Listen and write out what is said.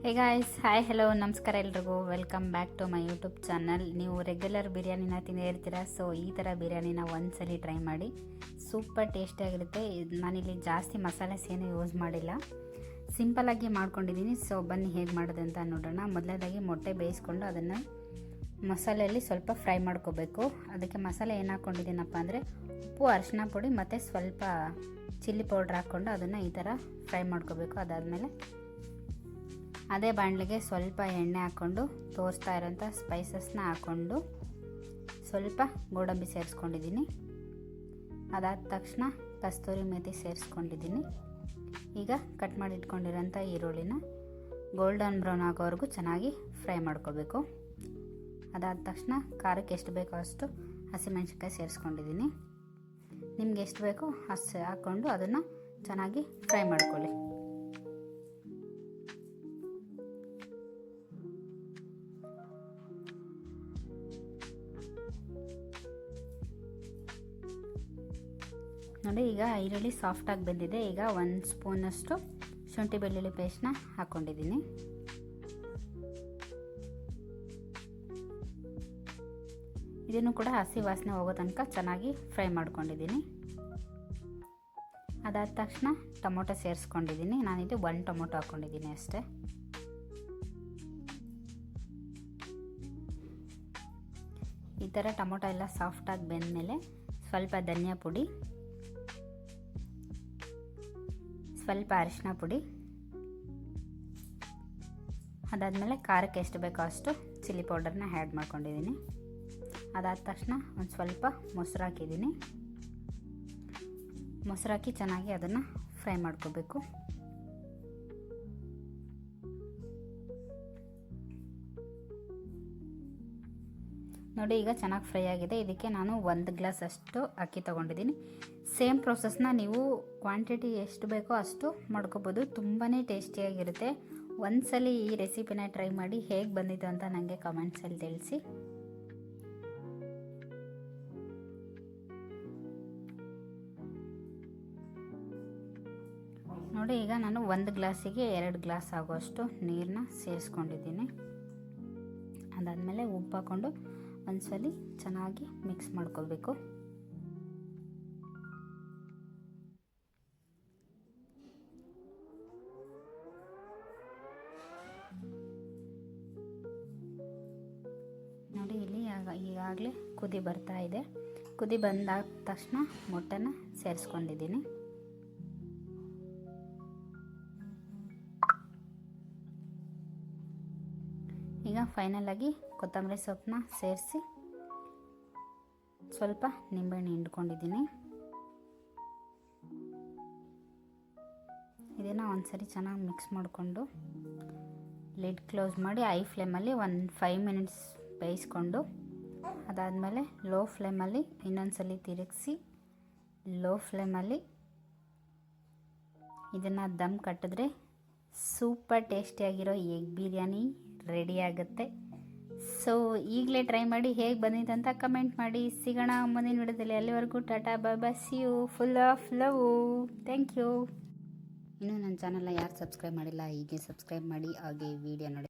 Hey guys, hi hello ನಮಸ್ಕಾರ ಎಲ್ರಿಗೂ. Welcome back to my YouTube channel. ನೀವು regular ಬಿರಿಯಾನಿನ ತಿಂದೇ ಇರ್ತೀರ. ಸೊ ಈ ಥರ ಬಿರಿಯಾನಿನ ಒಂದ್ಸಲಿ ಟ್ರೈ ಮಾಡಿ, ಸೂಪರ್ ಟೇಸ್ಟಿಯಾಗಿರುತ್ತೆ. ನಾನಿಲ್ಲಿ ಜಾಸ್ತಿ ಮಸಾಲೆಸ್ ಏನು ಯೂಸ್ ಮಾಡಿಲ್ಲ, ಸಿಂಪಲ್ಲಾಗಿ ಮಾಡ್ಕೊಂಡಿದ್ದೀನಿ. ಸೊ ಬನ್ನಿ ಹೇಗೆ ಮಾಡೋದು ಅಂತ ನೋಡೋಣ. ಮೊದಲನೇದಾಗಿ ಮೊಟ್ಟೆ ಬೇಯಿಸ್ಕೊಂಡು ಅದನ್ನು ಮಸಾಲೆಯಲ್ಲಿ ಸ್ವಲ್ಪ ಫ್ರೈ ಮಾಡ್ಕೋಬೇಕು. ಅದಕ್ಕೆ ಮಸಾಲೆ ಏನು ಹಾಕ್ಕೊಂಡಿದ್ದೀನಪ್ಪ ಅಂದರೆ ಉಪ್ಪು, ಅರಿಶಿನ ಪುಡಿ ಮತ್ತು ಸ್ವಲ್ಪ ಚಿಲ್ಲಿ ಪೌಡ್ರ್ ಹಾಕ್ಕೊಂಡು ಅದನ್ನು ಈ ಥರ ಫ್ರೈ ಮಾಡ್ಕೋಬೇಕು. ಅದಾದಮೇಲೆ ಅದೇ ಬಾಣಲೆಗೆ ಸ್ವಲ್ಪ ಎಣ್ಣೆ ಹಾಕ್ಕೊಂಡು ತೋರಿಸ್ತಾ ಇರೋಂಥ ಸ್ಪೈಸಸ್ನ ಹಾಕ್ಕೊಂಡು ಸ್ವಲ್ಪ ಗೋಡಂಬಿ ಸೇರಿಸ್ಕೊಂಡಿದ್ದೀನಿ. ಅದಾದ ತಕ್ಷಣ ಕಸ್ತೂರಿ ಮೇಥಿ ಸೇರಿಸ್ಕೊಂಡಿದ್ದೀನಿ. ಈಗ ಕಟ್ ಮಾಡಿ ಇಟ್ಕೊಂಡಿರೋಂಥ ಈರುಳ್ಳಿನ ಗೋಲ್ಡನ್ ಬ್ರೌನ್ ಆಗೋವರೆಗೂ ಚೆನ್ನಾಗಿ ಫ್ರೈ ಮಾಡ್ಕೋಬೇಕು. ಅದಾದ ತಕ್ಷಣ ಖಾರಕ್ಕೆ ಎಷ್ಟು ಬೇಕೋ ಅಷ್ಟು ಹಸಿಮೆಣ್ಸಿನ್ಕಾಯಿ ಸೇರಿಸ್ಕೊಂಡಿದ್ದೀನಿ. ನಿಮ್ಗೆ ಎಷ್ಟು ಬೇಕೋ ಅಷ್ಟು ಹಾಕ್ಕೊಂಡು ಅದನ್ನು ಚೆನ್ನಾಗಿ ಫ್ರೈ ಮಾಡ್ಕೊಳ್ಳಿ. ನೋಡಿ, ಈಗ ಈರುಳ್ಳಿ ಸಾಫ್ಟಾಗಿ ಬೆಂದಿದೆ. ಈಗ 1 ಸ್ಪೂನಷ್ಟು ಶುಂಠಿ ಬೆಳ್ಳುಳ್ಳಿ ಪೇಸ್ಟ್ನ ಹಾಕ್ಕೊಂಡಿದ್ದೀನಿ. ಇದನ್ನು ಕೂಡ ಹಸಿ ವಾಸನೆ ಹೋಗೋ ತನಕ ಚೆನ್ನಾಗಿ ಫ್ರೈ ಮಾಡ್ಕೊಂಡಿದ್ದೀನಿ. ಅದಾದ ತಕ್ಷಣ ಟೊಮೊಟೊ ಸೇರಿಸ್ಕೊಂಡಿದ್ದೀನಿ. ನಾನಿಲ್ಲಿ 1 ಟೊಮೊಟೊ ಹಾಕ್ಕೊಂಡಿದ್ದೀನಿ ಅಷ್ಟೇ. ಈ ಥರ ಟೊಮೊಟೊ ಎಲ್ಲ ಸಾಫ್ಟಾಗಿ ಬೆಂದಮೇಲೆ ಸ್ವಲ್ಪ ಧನಿಯಾ ಪುಡಿ, ಸ್ವಲ್ಪ ಅರಿಶಿನ ಪುಡಿ, ಅದಾದಮೇಲೆ ಖಾರಕ್ಕೆ ಎಷ್ಟು ಬೇಕೋ ಅಷ್ಟು ಚಿಲ್ಲಿ ಪೌಡರ್ನ ಆ್ಯಡ್ ಮಾಡ್ಕೊಂಡಿದ್ದೀನಿ. ಅದಾದ ತಕ್ಷಣ ಒಂದು ಸ್ವಲ್ಪ ಮೊಸರು ಹಾಕಿದ್ದೀನಿ. ಮೊಸರು ಹಾಕಿ ಚೆನ್ನಾಗಿ ಅದನ್ನು ಫ್ರೈ ಮಾಡ್ಕೋಬೇಕು. ನೋಡಿ, ಈಗ ಚೆನ್ನಾಗಿ ಫ್ರೈ ಆಗಿದೆ. ಇದಕ್ಕೆ ನಾನು 1 ಗ್ಲಾಸ್ ಅಷ್ಟು ಅಕ್ಕಿ ತೊಗೊಂಡಿದ್ದೀನಿ. ಸೇಮ್ ಪ್ರೊಸೆಸ್ನ ನೀವು ಕ್ವಾಂಟಿಟಿ ಎಷ್ಟು ಬೇಕೋ ಅಷ್ಟು ಮಾಡ್ಕೋಬೋದು. ತುಂಬಾ ಟೇಸ್ಟಿಯಾಗಿರುತ್ತೆ. ಒಂದ್ಸಲಿ ಈ ರೆಸಿಪಿನ ಟ್ರೈ ಮಾಡಿ ಹೇಗೆ ಬಂದಿತ್ತು ಅಂತ ನನಗೆ ಕಮೆಂಟ್ಸಲ್ಲಿ ತಿಳಿಸಿ. ನೋಡಿ, ಈಗ ನಾನು 1 ಗ್ಲಾಸಿಗೆ 2 ಗ್ಲಾಸ್ ಆಗೋಷ್ಟು ನೀರನ್ನ ಸೇರಿಸ್ಕೊಂಡಿದ್ದೀನಿ. ಅದಾದಮೇಲೆ ಉಪ್ಪು ಹಾಕ್ಕೊಂಡು ಒಂದ್ಸಲಿ ಚೆನ್ನಾಗಿ ಮಿಕ್ಸ್ ಮಾಡ್ಕೋಬೇಕು. ನೋಡಿ, ಇಲ್ಲಿ ಈಗಾಗಲೇ ಕುದಿ ಬರ್ತಾ ಇದೆ. ಕುದಿ ಬಂದಾದ ತಕ್ಷಣ ಮೊಟ್ಟೆನ ಸೇರಿಸ್ಕೊಂಡಿದ್ದೀನಿ. ಈಗ ಫೈನಲಾಗಿ ಕೊತ್ತಂಬರಿ ಸೊಪ್ಪನ್ನ ಸೇರಿಸಿ ಸ್ವಲ್ಪ ನಿಂಬೆಹಣ್ಣು ಹಿಂಡ್ಕೊಂಡಿದ್ದೀನಿ. ಇದನ್ನು ಒಂದ್ಸರಿ ಚೆನ್ನಾಗಿ ಮಿಕ್ಸ್ ಮಾಡಿಕೊಂಡು ಲಿಡ್ ಕ್ಲೋಸ್ ಮಾಡಿ ಐ ಫ್ಲೇಮಲ್ಲಿ 5 ಮಿನಿಟ್ಸ್ ಬೇಯಿಸ್ಕೊಂಡು ಅದಾದಮೇಲೆ ಲೋ ಫ್ಲೇಮಲ್ಲಿ ಇನ್ನೊಂದ್ಸಲಿ ತಿರುಗಿಸಿ ಲೋ ಫ್ಲೇಮಲ್ಲಿ ಇದನ್ನು ದಮ್ ಕಟ್ಟಿದ್ರೆ ಸೂಪರ್ ಟೇಸ್ಟಿಯಾಗಿರೋ ಎಗ್ ಬಿರಿಯಾನಿ ರೆಡಿ ಆಗುತ್ತೆ. ಸೊ ಈಗಲೇ ಟ್ರೈ ಮಾಡಿ ಹೇಗೆ ಬಂದಿದೆ ಅಂತ ಕಮೆಂಟ್ ಮಾಡಿ. ಸಿಗೋಣ ಮುಂದಿನ ವಿಡಿಯೋದಲ್ಲಿ. ಅಲ್ಲಿವರೆಗೂ ಟಾಟಾ bye bye, see you, full of love. Thank you. ಇನ್ನೂ ನನ್ನ ಚಾನಲ್ನ ಯಾರು ಸಬ್ಸ್ಕ್ರೈಬ್ ಮಾಡಿಲ್ಲ, ಹೀಗೆ ಸಬ್ಸ್ಕ್ರೈಬ್ ಮಾಡಿ, ಹಾಗೆ ವಿಡಿಯೋ ನೋಡಿ.